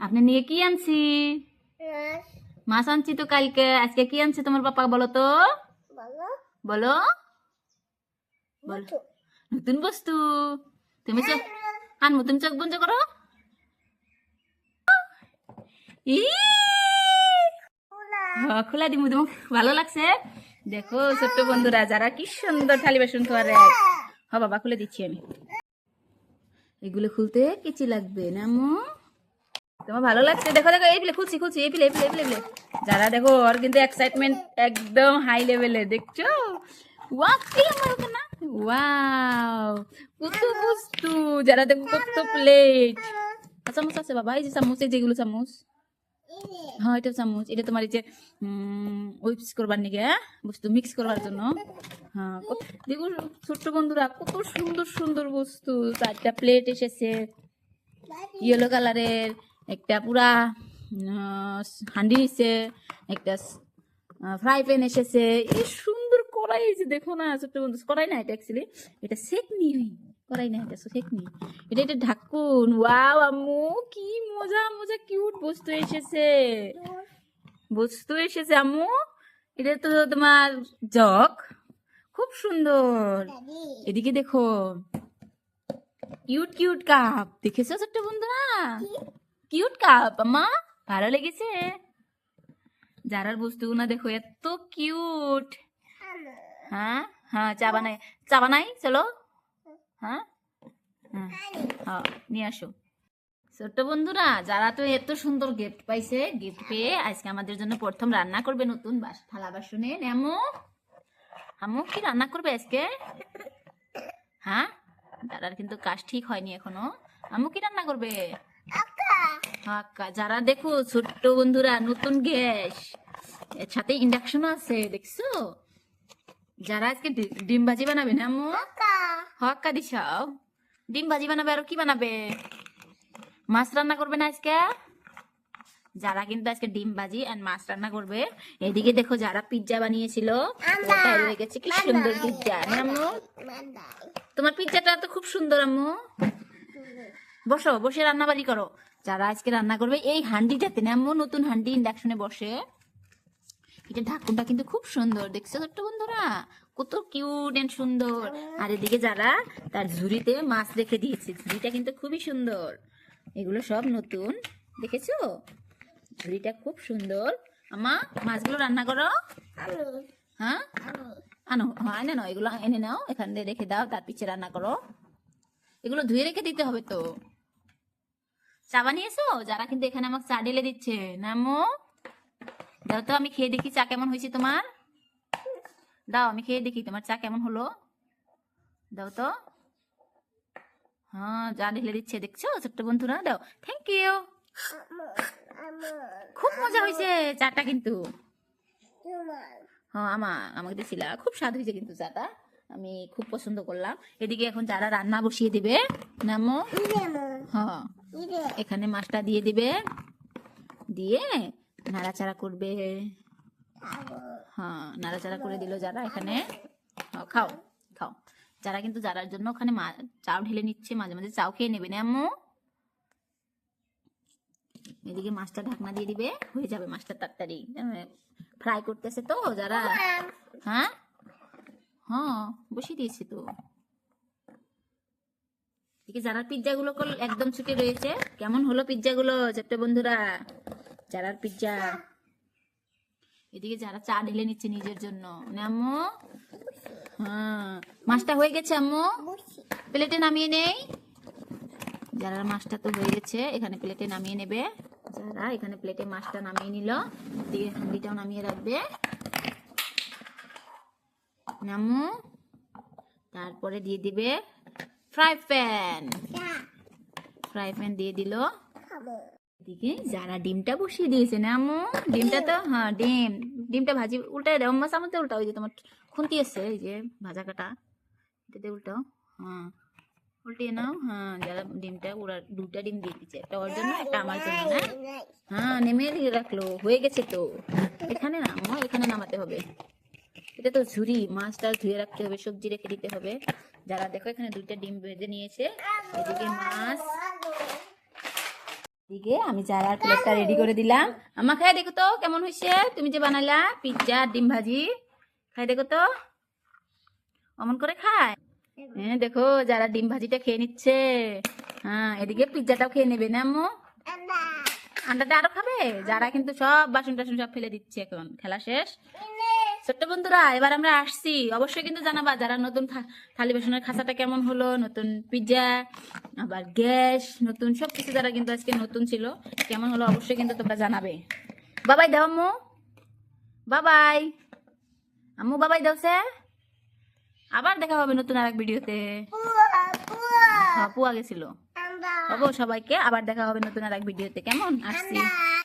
আপনি নিয়ে কি আনছি? মাছ আনছি তো কালকে। আজকে কি আনছে তোমার পাপা বলো তো? বলো বলো। নতুন বস্তু। তুমি চোখ আনমু, তুমি চোখ বন্ধ করো। ই খোলা দিমু, তোমার ভালো লাগছে? দেখো ছোট্ট বন্ধুরা, যারা কি সুন্দর থালি বাসন ধোয়ার র্যাক। বাবা খুলে দিচ্ছি আমি। এগুলো খুলতে কেচি লাগবে না আম্মু? তোমার ভালো লাগছে? দেখো দেখো, এই পিলে খুলছি খুলছি, এই পিলে এই পিলে এই পিলে এই পিলে। যারা দেখো ওর কিন্তু এক্সাইটমেন্ট একদম হাই লেভেলে, দেখছো? ওয়াও কি আমার না, ওয়াও কত বস্তু। যারা দেখো কত প্লেট। চামচ আছে বাবা, এই যে চামচ, এই যেগুলো চামচ। হ্যাঁ এটা চামচ, এটা তোমার এই যে উইপস করবার নিকে, বস্তু মিক্স করবার জন্য। হ্যাঁ দেখো ছোট্ট বন্ধুরা, কত সুন্দর সুন্দর বস্তু। 4টা প্লেট এসেছে ইয়েলো কালারের, একটা পুরা হান্ডি নিচ্ছে, একটা ফ্রাই প্যান এসেছে, এই সুন্দর কড়াই। এই যে দেখো না ছোট্ট বন্ধু, কড়াই না এটা অ্যাকচুয়ালি, এটা সেকনি। কড়াই না এটা সেকনি, এটা এটা ঢাকুন। ওয়াও আম্মু কি মজা মজা কিউট বস্তু এসেছে, বস্তু এসেছে আম্মু। এটা তো তোমার জগ, খুব সুন্দর। এদিকে দেখো কিউট কিউট কাপ, দেখেছো ছোট্ট বন্ধুরা? কিউট কাপ আম্মা, ভালো লেগেছে? যারার বস্তুগুলো দেখো এত কিউট। হ্যাঁ হ্যাঁ, চা বানাই, চা বানাই চলো। হ্যাঁ হ্যাঁ হ্যাঁ, নিয়ে আসো। ছোট্ট বন্ধুরা, যারা তো এত সুন্দর গিফট পাইছে, গিফট পেয়ে আজকে আমাদের জন্য প্রথম রান্না করবে নতুন থালা বাসনে। আম্মু, আম্মু কি রান্না করবে আজকে? হ্যাঁ, দাদার কিন্তু কাজ ঠিক হয়নি এখনো। আম্মু কি রান্না করবে? যারা দেখো ছোট্ট বন্ধুরা, নতুন গ্যাস, এর সাথে ইন্ডাকশন আছে, দেখছো? যারা আজকে ডিম ভাজি বানাবে না আম্মু? হক্কা দিশাও ডিম ভাজি বানাবে, আর কি বানাবে? মাছ রান্না করবে না আজকে? যারা কিন্তু আজকে ডিম ভাজি আর মাছ রান্না করবে। এদিকে দেখো যারা পিৎজা বানিয়েছিল, ওটা হয়ে গেছে কি সুন্দর পিৎজা। আম্মু তোমার পিৎজাটা তো খুব সুন্দর আম্মু। বসো, বসে রান্না বাড়ি করো। যারা আজকে রান্না করবে এই হান্ডিটাতে না আম্মু, নতুন হান্ডি, ইন্ডাকশনে বসে। এটা ঢাকুনটা কিন্তু খুব সুন্দর, দেখছো ছোট্ট বন্ধুরা? কত কিউট এন্ড সুন্দর। আর এদিকে যারা তার ঝুড়িতে মাছ রেখে দিয়েছে, ঝুড়িটা কিন্তু খুবই সুন্দর। এগুলো সব নতুন, দেখেছো? ঝুড়িটা খুব সুন্দর। আমা মাছগুলো রান্না করো। হ্যাঁ আনো, হ্যাঁ এনে নাও, এগুলো এনে নাও, এখান দিয়ে রেখে দাও, তার পিছে রান্না করো। এগুলো ধুয়ে রেখে দিতে হবে তো। চা বানিয়েছো? যারা কিন্তু এখানে আমাকে চা ঢেলে দিচ্ছে না আম্মু। দাও তো আমি খেয়ে দেখি চা কেমন হয়েছে তোমার। দাও আমি খেয়ে দেখি তোমার চা কেমন হলো, দাও তো। হ্যাঁ যা ঢেলে দিচ্ছে, দেখছো ছোট্ট বন্ধুরা? দাও, থ্যাংক ইউ। খুব মজা হয়েছে চাটা কিন্তু। হ্যাঁ আমাকে দিয়েছিলা, খুব স্বাদ হয়েছে কিন্তু চাটা, আমি খুব পছন্দ করলাম। এদিকে এখন যারা রান্না বসিয়ে দিবে নামো, হ্যাঁ এখানে মাছটা দিয়ে দিবে, দিয়ে নাড়াচাড়া করবে। হ্যাঁ নাড়াচাড়া করে দিল যারা এখানে। খাও খাও। যারা কিন্তু যারার জন্য ওখানে চাও ঢেলে নিচ্ছে, মাঝে মাঝে চাও খেয়ে নেবে না আম্মু। এদিকে মাছটা ঢাকনা দিয়ে দিবে, হয়ে যাবে মাছটা তাড়াতাড়ি। ফ্রাই করতেছে তো যারা। হ্যাঁ হ্যাঁ বসিয়ে দিয়েছি তো। এদিকে যারা পিৎজা গুলো একদম ছুটে রয়েছে। কেমন হলো পিৎজা গুলো ছোট্ট বন্ধুরা? যারার পিৎজা। এদিকে যারা চা ঢেলে নিচ্ছে নিজের জন্য আম্মু। হ্যাঁ মাছটা হয়ে গেছে আম্মু, প্লেটে নামিয়ে নেই। যারা মাছটা তো হয়ে গেছে, এখানে প্লেটে নামিয়ে নেবে। যারা এখানে প্লেটে মাছটা নামিয়ে নিল, দিয়ে হাঁড়িটাও নামিয়ে রাখবে আম্মু। তারপরে দিয়ে দিবে ফ্রাই প্যান, ফ্রাই প্যান দিয়ে দিল। এদিকে যারা ডিমটা বসিয়ে দিয়েছে না আম্মু, ডিমটা তো, হ্যাঁ ডিমটা ভাজি উল্টাই দাও আম্মা, সামনে উল্টাও। ওই যে তোমার খুন্তি আছে, এই যে ভাজা কাটা, এটা উল্টাও। হ্যাঁ উল্টিয়ে নাও। হ্যাঁ যারা ডিমটা, ওরা 2টা ডিম দিয়ে দিচ্ছে, একটা ওর জন্য একটা আমার জন্য না। হ্যাঁ নেমে দিয়ে রাখলো, হয়ে গেছে তো। এখানে নামো, এখানে নামাতে হবে। এটা তো ঝুড়ি, মাছটা ধুয়ে রাখতে হবে, সবজি রেখে দিতে হবে। যারা দেখো এখানে 2টা ডিম ভেজে নিয়েছে, এদিকে মাছ, দিকে আমি যারার প্লেটটা রেডি করে দিলাম। আমা খাই দেখো তো কেমন হয়েছে, তুমি যে বানাইলা পিৎজা আর ডিম ভাজি, খাই দেখো তো অমন করে খায়। হ্যাঁ দেখো যারা ডিম ভাজিটা খেয়ে নিচ্ছে, হ্যাঁ এদিকে পিৎজাটাও খেয়ে নেবে না আম্মু? আন্ডাটা আরো খাবে। যারা কিন্তু সব বাসন টাসন সব ফেলে দিচ্ছে, এখন খেলা শেষ। ছোট্ট বন্ধুরা এবার আমরা আসছি, অবশ্যই কিন্তু জানাবা যারা নতুন থালি বাসনের খাঁচাটা কেমন হলো, নতুন পিৎজা আবার গ্যাস নতুন সবকিছু যারা কিন্তু আজকে নতুন ছিল কেমন হলো অবশ্যই কিন্তু তোমরা জানাবে। বাবাই দাও আম্মু, বাবাই আম্মু, বাবাই দাও সে। আবার দেখা হবে নতুন আর এক ভিডিওতে। পুয়া গেছিল। সবাইকে আবার দেখা হবে নতুন আর এক ভিডিওতে। কেমন আসছি।